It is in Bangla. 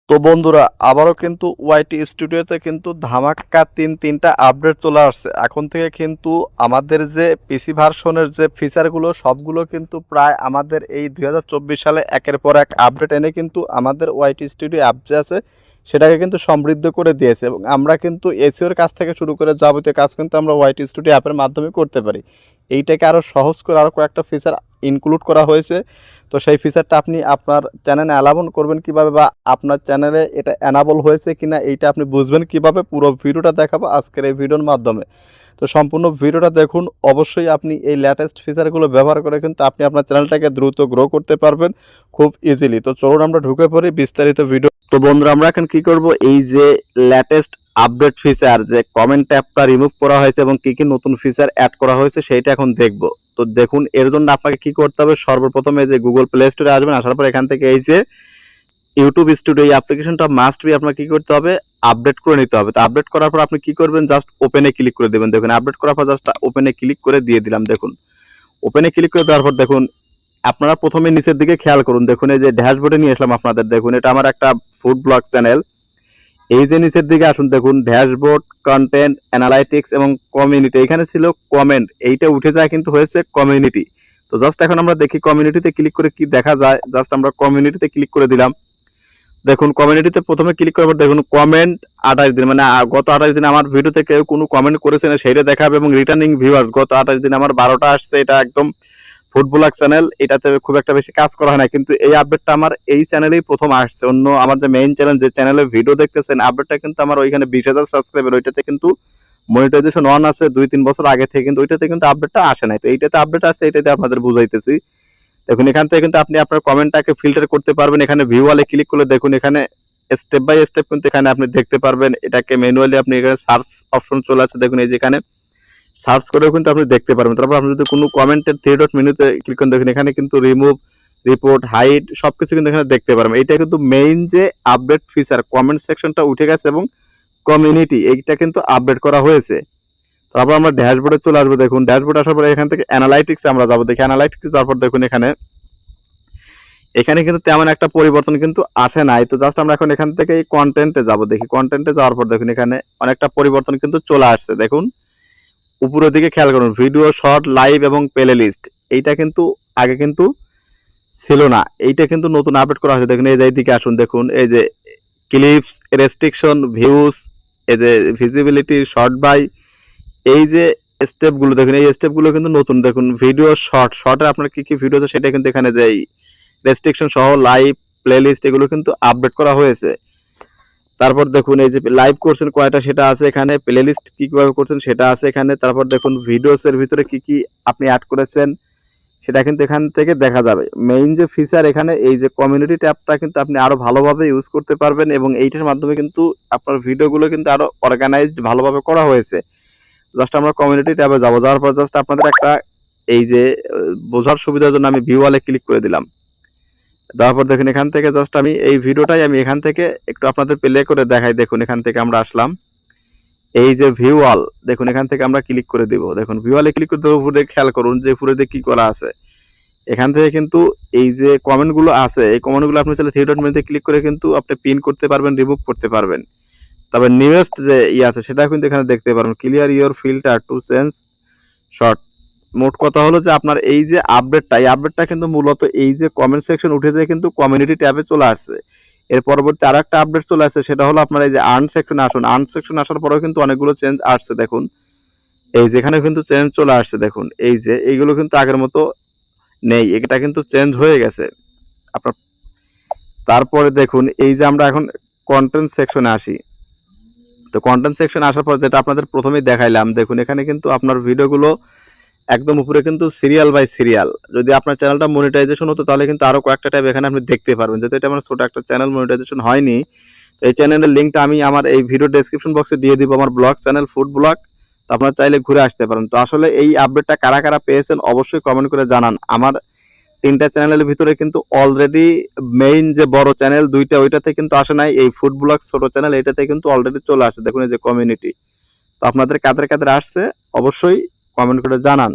তো বন্ধুরা আবারও কিন্তু ওয়াইটি স্টুডিওতে কিন্তু ধামাকা তিনটা আপডেট চলে আসছে। এখন থেকে কিন্তু আমাদের যে পিসি ভার্সনের যে ফিচারগুলো সবগুলো কিন্তু প্রায় আমাদের এই 2024 সালে একের পর এক আপডেট এনে কিন্তু আমাদের ওয়াইটি স্টুডিও অ্যাপ যে আছে সেটাকে কিন্তু সমৃদ্ধ করে দিয়েছে, এবং আমরা কিন্তু এসইওর কাজ থেকে শুরু করে যাবতীয় কাজ কিন্তু আমরা ওয়াইটি স্টুডিও অ্যাপের মাধ্যমে করতে পারি। এইটাকে আরও সহজ করে আরও কয়েকটা ফিচার ইনক্লুড করা হয়েছে। তো সেই ফিচারটা আপনি আপনার চ্যানেলে অ্যালাবল করবেন কিভাবে, বা আপনার চ্যানেলে এটা অ্যানাবল হয়েছে কিনা এইটা আপনি বুঝবেন কিভাবে, পুরো ভিডিওটা দেখাবো আজকের এই ভিডিওর মাধ্যমে। তো সম্পূর্ণ ভিডিওটা দেখুন। অবশ্যই আপনি এই লেটেস্ট ফিচারগুলো ব্যবহার করে কিন্তু আপনি আপনার চ্যানেলটাকে দ্রুত গ্রো করতে পারবেন খুব ইজিলি। তো চলুন আমরা ঢুকে পড়ি বিস্তারিত ভিডিও। তো বন্ধুরা আমরা এখন কি করব, এই যে লেটেস্ট আপডেট ফিচার যে কমেন্ট ট্যাবটা রিমুভ করা হয়েছে এবং কি কি নতুন ফিচার অ্যাড করা হয়েছে সেইটা এখন দেখব। তো দেখুন, এর জন্য আপনাকে কি করতে হবে, সর্বপ্রথমে যে গুগল প্লে স্টোরে আসবেন, আসার পর এখান থেকে এই যে ইউটিউব স্টুডিও এই অ্যাপ্লিকেশনটা মাস্ট বি আপনাকে কি করতে হবে, আপডেট করে নিতে হবে। তো আপডেট করার পর আপনি কি করবেন, জাস্ট ওপেনে ক্লিক করে দেবেন। দেখুন আপডেট করার পর জাস্ট ওপেনে ক্লিক করে দিয়ে দিলাম। দেখুন ওপেনে ক্লিক করে দেওয়ার পর দেখুন আপনারা প্রথমে নিচের দিকে খেয়াল করুন, দেখুন এই যে ড্যাশবোর্ডে নিয়ে আসলাম আপনাদের। দেখুন এটা আমার একটা ফুড ব্লগ চ্যানেল। এই যে নিচের দিকে আসুন, দেখুন ড্যাশবোর্ড, কন্টেন্ট, অ্যানালাইটিক্স এবং কমিউনিটি। এখানে ছিল কমেন্ট, এইটা উঠে যায় কিন্তু হয়েছে কমিউনিটি। তো জাস্ট এখন আমরা দেখি কমিউনিটিতে ক্লিক করে কি দেখা যায়। জাস্ট আমরা কমিউনিটিতে ক্লিক করে দিলাম। দেখুন কমিউনিটিতে প্রথমে ক্লিক করার পর দেখুন কমেন্ট 28 দিন, মানে গত 28 দিন আমার ভিডিওতে কেউ কোনো কমেন্ট করেছে না সেইটা দেখাবে, এবং রিটার্নিং ভিউয়ার গত 28 দিন আমার 12টা আসছে। এটা একদম ফুটবলার চ্যানেল, এটাতে খুব একটা বেশি কাজ করা হয় না, কিন্তু এই আপডেটটা আমার এই চ্যানেলেই প্রথম আসছে। অন্য আমার যে মেইন চ্যানেল, যে চ্যানেলে ভিডিও দেখতেছেন, আপডেটটা কিন্তু আমার ওইখানে 20,000 সাবস্ক্রাইবার, ওইটাতে কিন্তু মনিটাইজেশন অন আছে 2-3 বছর আগে থেকে, কিন্তু ওইটাতে কিন্তু আপডেটটা আসে নাই। তো এইটাতে আপডেট আসছে, এইটাতে আপনাদের বুঝাইতেছি। দেখুন এখান থেকে কিন্তু আপনি আপনার কমেন্টটাকে ফিল্টার করতে পারবেন। এখানে ভিউ ওয়ালে ক্লিক করলে দেখুন এখানে স্টেপ বাই স্টেপ কিন্তু এখানে আপনি দেখতে পারবেন। এটাকে ম্যানুয়ালি আপনি এখানে সার্চ অপশন চলে আছে, দেখুন এই যে এখানে সার্চ করেও কিন্তু আপনি দেখতে পারবেন। তারপর আপনি যদি কোনো কমেন্টের থ্রি ডট মেনুতে ক্লিক করেন, দেখুন এখানে কিন্তু রিমুভ, রিপোর্ট, হাইড সবকিছু কিন্তু এখানে দেখতে পারবেন। এটা কিন্তু মেইন যে আপডেট ফিচার, কমেন্ট সেকশনটা উঠে গেছে এবং কমিউনিটি এইটা কিন্তু আপডেট করা হয়েছে। তারপর আমরা ড্যাশবোর্ডে চলে আসবো। দেখুন ড্যাশবোর্ড আসার পরে এখান থেকে অ্যানালাইটিক্স আমরা যাবো। দেখি অ্যানালাইটিক্স যাওয়ার পর দেখুন এখানে কিন্তু তেমন একটা পরিবর্তন কিন্তু আসে নাই। তো জাস্ট আমরা এখন এখান থেকে এই কন্টেন্টে যাব। দেখি কন্টেন্টে যাওয়ার পর দেখুন এখানে অনেকটা পরিবর্তন কিন্তু চলে আসছে। দেখুন উপরের দিকে খেয়াল করুন, ভিডিও, শর্ট, লাইভ এবং প্লে লিস্ট, এইটা কিন্তু আগে কিন্তু ছিল না, এইটা কিন্তু নতুন আপডেট করা হয়েছে। দেখুন এই যে এইদিকে আসুন, দেখুন এই যে ক্লিপস, রেস্ট্রিকশন, ভিউজ, এই যে ভিজিবিলিটি, শর্ট বাই, এই যে স্টেপগুলো দেখুন, এই স্টেপগুলো কিন্তু নতুন। দেখুন ভিডিও, শর্টে আপনার কি কি ভিডিও আছে সেটা কিন্তু এখানে যে রেস্ট্রিকশন সহ লাইভ, প্লে লিস্ট এগুলো কিন্তু আপডেট করা হয়েছে। তারপর দেখুন এই যে লাইভ করছেন কয়টা সেটা আছে এখানে, প্লে লিস্ট কিভাবে করছেন সেটা আছে এখানে। তারপর দেখুন ভিডিওস এর ভিতরে কি কি আপনি অ্যাড করেছেন সেটা কিন্তু এখান থেকে দেখা যাবে। মেইন যে ফিচার এখানে এই যে কমিউনিটি ট্যাবটা কিন্তু আপনি আরো ভালোভাবে ইউজ করতে পারবেন, এবং এইটার মাধ্যমে কিন্তু আপনার ভিডিওগুলো কিন্তু আরো অর্গানাইজড ভালোভাবে করা হয়েছে। জাস্ট আমরা কমিউনিটি ট্যাবে যাবো। যাওয়ার পর জাস্ট আপনাদের একটা এই যে বোঝার সুবিধার জন্য আমি ভিউ ওয়ালে ক্লিক করে দিলাম। দেওয়ার পর দেখুন এখান থেকে জাস্ট আমি এই ভিডিওটাই আমি এখান থেকে একটু আপনাদের প্লে করে দেখাই। দেখুন এখান থেকে আমরা আসলাম, এই যে ভিউ ওয়াল, দেখুন এখান থেকে আমরা ক্লিক করে দিব। দেখুন ভিউ ওয়ালে ক্লিক করে দেবো, উপরে খেয়াল করুন যে উপরে কি করা আছে। এখান থেকে কিন্তু এই যে কমেন্ট গুলো আছে, এই কমেন্ট গুলো আপনি চাইলে থ্রি ডট মেনুতে ক্লিক করে কিন্তু আপনি পিন করতে পারবেন, রিমুভ করতে পারবেন। তবে নিউয়েস্ট যে আছে সেটা কিন্তু এখানে দেখতে পারবেন, clear your filter to change short. মোট কথা হলো যে আপনার এই যে আপডেটটা, এই আপডেটটা কিন্তু মূলত এই যে কমেন্ট সেকশন উঠে যায় কিন্তু কমিউনিটি ট্যাবে চলে আসছে। এর পরবর্তী আর একটা আপডেট চলে আসছে, সেটা হলো আপনার এই যে আর্ন সেকশনে আসুন। আর্ন সেকশন আসার পরেও কিন্তু অনেকগুলো চেঞ্জ আসছে। দেখুন এই যেখানে কিন্তু চেঞ্জ চলে আসছে। দেখুন এই যে এইগুলো কিন্তু আগের মতো নেই, এটা কিন্তু চেঞ্জ হয়ে গেছে আপনার। তারপরে দেখুন এই যে আমরা এখন কন্টেন্ট সেকশনে আসি। তো কন্টেন্ট সেকশনে আসার পর যেটা আপনাদের প্রথমেই দেখাইলাম, দেখুন এখানে কিন্তু আপনার ভিডিওগুলো একদম উপরে কিন্তু সিরিয়াল বাই সিরিয়াল। যদি আপনার চ্যানেলটা মনিটাইজেশন হতো তাহলে কিন্তু আরো কয়েকটা ট্যাব এখানে আপনি দেখতে পারবেন। যেহেতু এটা আমার ছোট একটা চ্যানেল, মনিটাইজেশন হয়নি, এই চ্যানেলের লিঙ্কটা আমি আমার এই ভিডিও ডেসক্রিপশন বক্সে দিয়ে দিব, আমার ব্লগ চ্যানেল ফুড ব্লগ। তো আপনারা চাইলে ঘুরে আসতে পারেন। তো আসলে এই আপডেটটা কারা কারা পেয়েছেন অবশ্যই কমেন্ট করে জানান। আমার 3টা চ্যানেলের ভিতরে কিন্তু অলরেডি মেইন যে বড় চ্যানেল 2টা, ওইটাতে কিন্তু আসে নাই। এই ফুড ব্লগ ছোট চ্যানেল এটাতে কিন্তু অলরেডি চলে আসে। দেখুন এই যে কমিউনিটি। তো আপনাদের কাদের কাদের আসছে অবশ্যই কমেন্ট করে জানান।